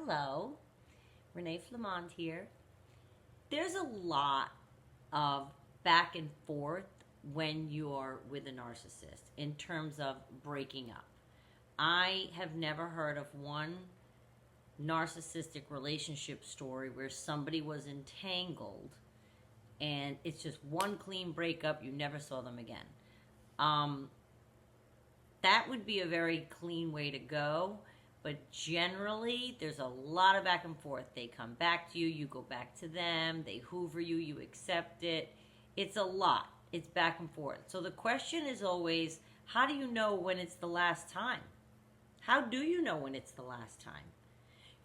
Hello, Renee Flamond here. There's a lot of back and forth when you're with a narcissist in terms of breaking up. I have never heard of one narcissistic relationship story where somebody was entangled and it's just one clean breakup, you never saw them again. Um, that would be a very clean way to go. But generally, there's a lot of back and forth. They come back to you, you go back to them, they hoover you, you accept it. It's a lot. It's back and forth. So the question is always, how do you know when it's the last time? How do you know when it's the last time?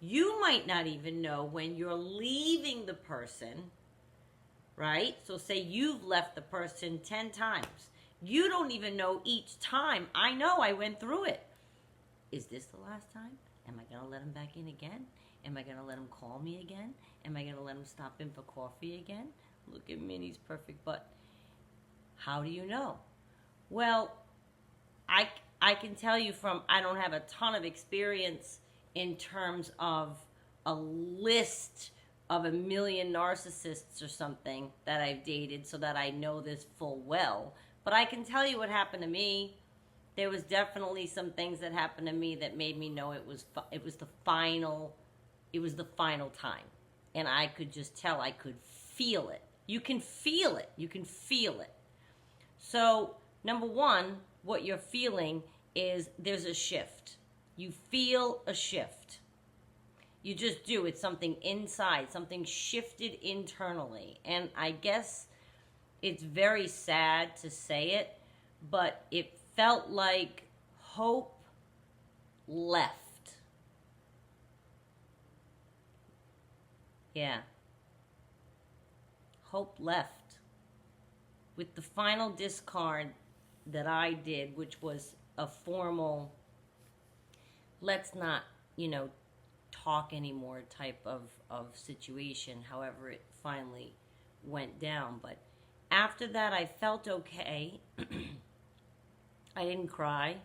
You might not even know when you're leaving the person, right? So say you've left the person 10 times. You don't even know each time. I know, I went through it. Is this the last time? Am I going to let him back in again? Am I going to let him call me again? Am I going to let him stop in for coffee again? Look at Minnie's perfect butt. How do you know? Well, I can tell you from, I don't have a ton of experience in terms of a list of a million narcissists or something that I've dated so that I know this full well. But I can tell you what happened to me. There was definitely some things that happened to me that made me know it was the final time, and I could just tell. I could feel it. You can feel it. You can feel it. So number one, what you're feeling is there's a shift. You feel a shift. You just do. It's something inside. Something shifted internally, and I guess it's very sad to say it, but it felt like hope left. Yeah. Hope left. With the final discard that I did, which was a formal, let's not, talk anymore type of situation, however it finally went down. But after that, I felt okay. I didn't cry.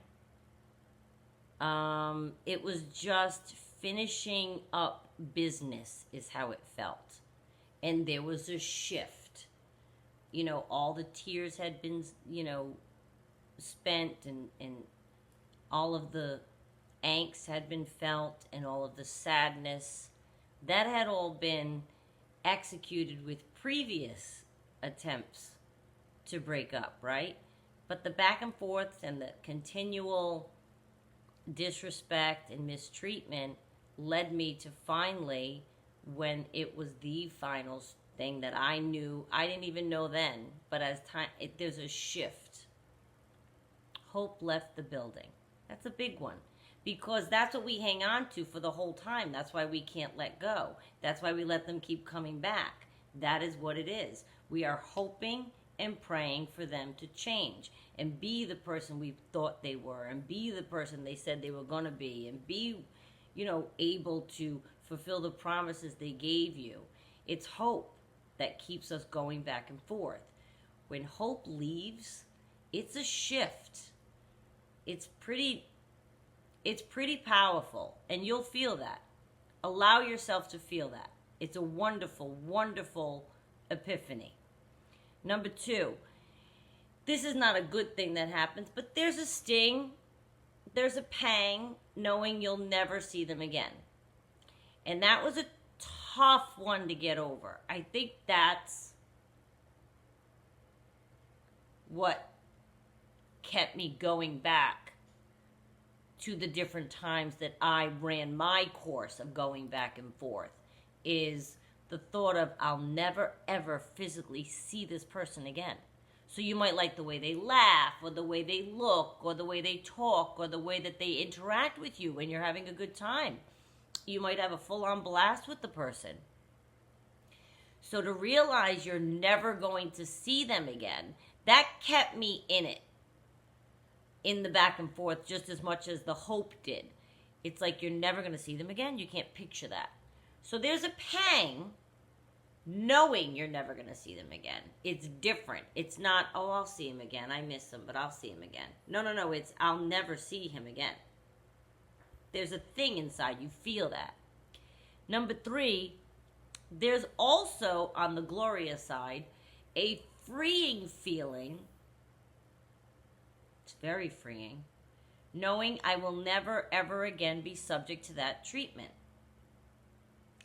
It was just finishing up business is how it felt. And there was a shift. All the tears had been, spent and all of the angst had been felt and all of the sadness. That had all been executed with previous attempts to break up, right? But the back and forths and the continual disrespect and mistreatment led me to finally, when it was the final thing that I knew, I didn't even know then, but as time, there's a shift. Hope left the building. That's a big one, because that's what we hang on to for the whole time. That's why we can't let go. That's why we let them keep coming back. That is what it is. We are hoping and praying for them to change and be the person we thought they were and be the person they said they were going to be and be, able to fulfill the promises they gave you. It's hope that keeps us going back and forth. When hope leaves, it's a shift. It's pretty powerful, and you'll feel that. Allow yourself to feel that. It's a wonderful, wonderful epiphany. Number two, this is not a good thing that happens, but there's a sting, there's a pang, knowing you'll never see them again. And that was a tough one to get over. I think that's what kept me going back to the different times that I ran my course of going back and forth, is the thought of, I'll never ever physically see this person again. So you might like the way they laugh, or the way they look, or the way they talk, or the way that they interact with you when you're having a good time. You might have a full-on blast with the person. So to realize you're never going to see them again, that kept me in it, in the back and forth, just as much as the hope did. It's like you're never going to see them again. You can't picture that. So there's a pang knowing you're never going to see them again. It's different. It's not, oh, I'll see him again. I miss him, but I'll see him again. No. It's, I'll never see him again. There's a thing inside. You feel that. Number 3, there's also, on the Gloria side, a freeing feeling. It's very freeing, knowing I will never, ever again be subject to that treatment.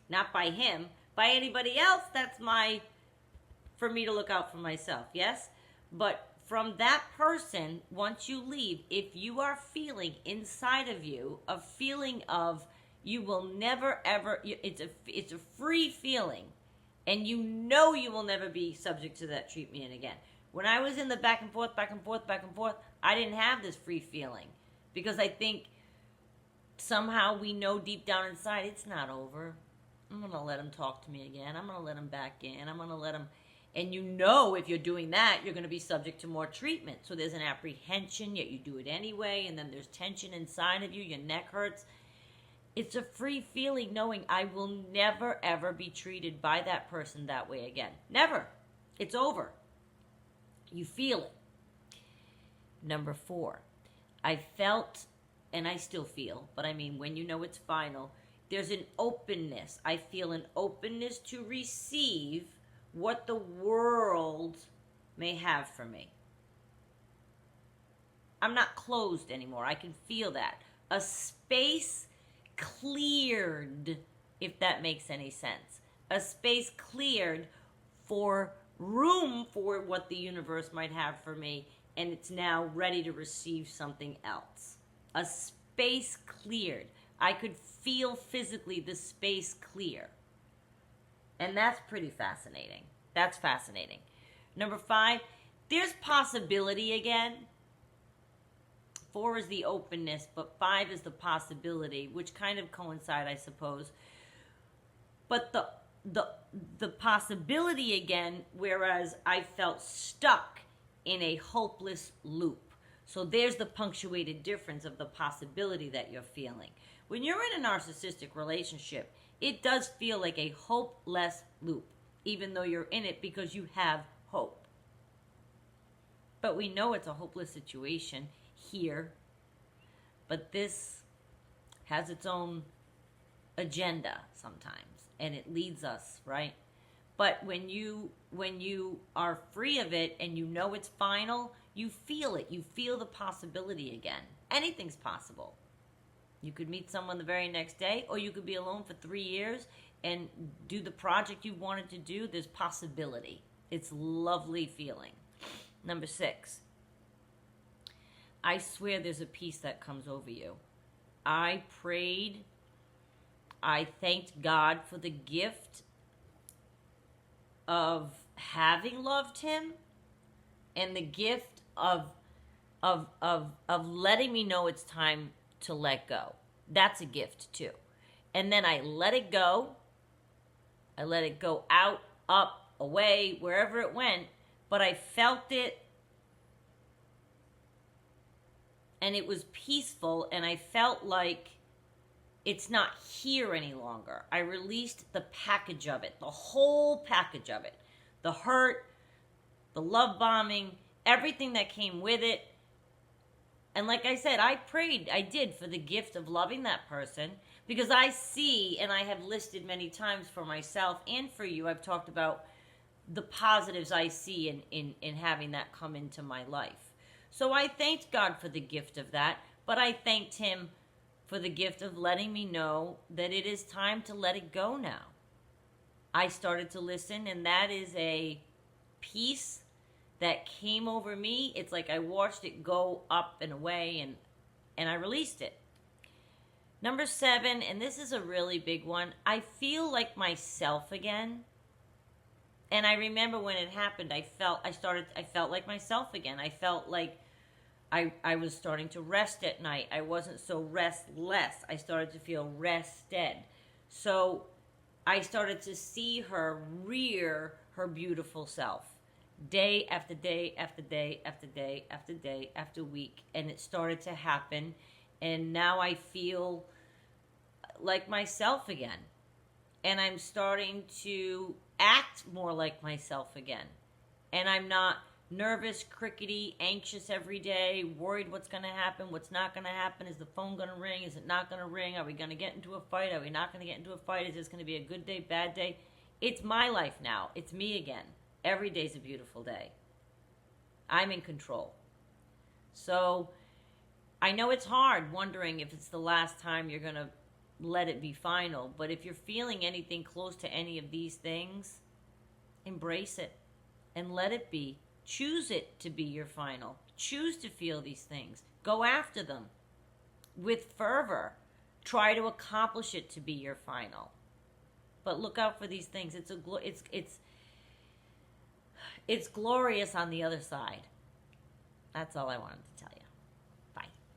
Not by him, by anybody else. That's for me to look out for myself, yes? But from that person, once you leave, if you are feeling inside of you a feeling of you will never ever, it's a free feeling, and you know you will never be subject to that treatment again. When I was in the back and forth, I didn't have this free feeling, because I think somehow we know deep down inside it's not over. I'm going to let him talk to me again. I'm going to let him back in. I'm going to let him... And you know if you're doing that, you're going to be subject to more treatment. So there's an apprehension, yet you do it anyway, and then there's tension inside of you, your neck hurts. It's a free feeling knowing I will never, ever be treated by that person that way again. Never. It's over. You feel it. Number 4, I felt, and I still feel, but I mean when you know it's final, there's an openness. I feel an openness to receive what the world may have for me. I'm not closed anymore. I can feel that. A space cleared, if that makes any sense. A space cleared for room for what the universe might have for me, and it's now ready to receive something else. A space cleared. I could feel physically the space clear. And that's pretty fascinating. That's fascinating. Number 5, there's possibility again. 4 is the openness, but 5 is the possibility, which kind of coincide, I suppose. But the possibility again, whereas I felt stuck in a hopeless loop. So there's the punctuated difference of the possibility that you're feeling. When you're in a narcissistic relationship, it does feel like a hopeless loop, even though you're in it because you have hope. But we know it's a hopeless situation here. But this has its own agenda sometimes, and it leads us, right? But when you are free of it and you know it's final, you feel it. You feel the possibility again. Anything's possible. You could meet someone the very next day, or you could be alone for 3 years and do the project you wanted to do. There's possibility. It's lovely feeling. Number 6, I swear there's a peace that comes over you. I prayed. I thanked God for the gift of having loved him, and the gift of letting me know it's time to let go. That's a gift too. And then I let it go. I let it go out, up, away, wherever it went, but I felt it, and it was peaceful, and I felt like it's not here any longer. I released the package of it, the whole package of it. The hurt, the love bombing, everything that came with it. And like I said, I prayed, I did, for the gift of loving that person, because I see, and I have listed many times for myself and for you, I've talked about the positives I see in having that come into my life. So I thanked God for the gift of that, but I thanked him for the gift of letting me know that it is time to let it go now. I started to listen, and that is a peace that came over me. It's like I watched it go up and away, and I released it. Number 7, and this is a really big one, I feel like myself again. And I remember when it happened, I felt like myself again. I felt like I was starting to rest at night. I wasn't so restless. I started to feel rested. So I started to see her rear her beautiful self. Day after day after day after day after day after week. And it started to happen. And now I feel like myself again. And I'm starting to act more like myself again. And I'm not nervous, crickety, anxious every day, worried what's going to happen, what's not going to happen, is the phone going to ring, is it not going to ring, are we going to get into a fight, are we not going to get into a fight, is this going to be a good day, bad day? It's my life now. It's me again. Every day's a beautiful day. I'm in control. So I know it's hard wondering if it's the last time you're going to let it be final, but if you're feeling anything close to any of these things, embrace it and let it be. Choose it to be your final. Choose to feel these things. Go after them with fervor. Try to accomplish it to be your final. But look out for these things. It's glorious on the other side. That's all I wanted to tell you.